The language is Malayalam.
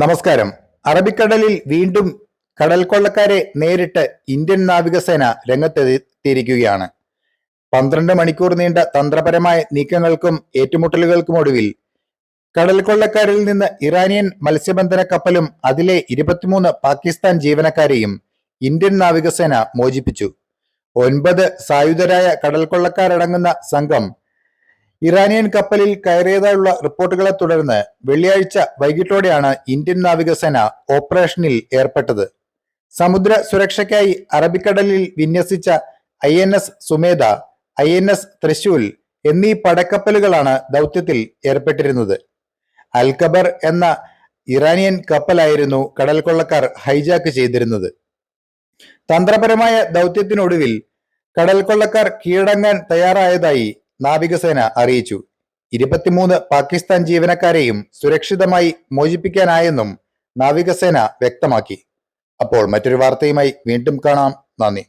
നമസ്കാരം. അറബിക്കടലിൽ വീണ്ടും കടൽ കൊള്ളക്കാരെ നേരിട്ട് ഇന്ത്യൻ നാവികസേന രംഗത്തെത്തിയിരിക്കുകയാണ്. 12 മണിക്കൂർ നീണ്ട തന്ത്രപരമായ നീക്കങ്ങൾക്കും ഏറ്റുമുട്ടലുകൾക്കുമൊടുവിൽ കടൽ കൊള്ളക്കാരിൽ നിന്ന് ഇറാനിയൻ മത്സ്യബന്ധന കപ്പലും അതിലെ 23 പാകിസ്ഥാൻ ജീവനക്കാരെയും ഇന്ത്യൻ നാവികസേന മോചിപ്പിച്ചു. 9 സായുധരായ കടൽ കൊള്ളക്കാരടങ്ങുന്ന സംഘം ഇറാനിയൻ കപ്പലിൽ കയറിയതായുള്ള റിപ്പോർട്ടുകളെ തുടർന്ന് വെള്ളിയാഴ്ച വൈകിട്ടോടെയാണ് ഇന്ത്യൻ നാവികസേന ഓപ്പറേഷനിൽ ഏർപ്പെട്ടത്. സമുദ്ര സുരക്ഷയ്ക്കായി അറബിക്കടലിൽ വിന്യസിച്ച INS സുമേധ, INS തൃശൂൽ എന്നീ പടക്കപ്പലുകളാണ് ദൗത്യത്തിൽ ഏർപ്പെട്ടിരുന്നത്. അൽഖബർ എന്ന ഇറാനിയൻ കപ്പലായിരുന്നു കടൽ കൊള്ളക്കാർ ഹൈജാക്ക് ചെയ്തിരുന്നത്. തന്ത്രപരമായ ദൗത്യത്തിനൊടുവിൽ കടൽ കൊള്ളക്കാർ കീഴടങ്ങാൻ തയ്യാറായതായി നാവികസേന അറിയിച്ചു. 23 പാകിസ്ഥാൻ ജീവനക്കാരെയും സുരക്ഷിതമായി മോചിപ്പിക്കാനായെന്നും നാവികസേന വ്യക്തമാക്കി. അപ്പോൾ മറ്റൊരു വാർത്തയുമായി വീണ്ടും കാണാം. നന്ദി.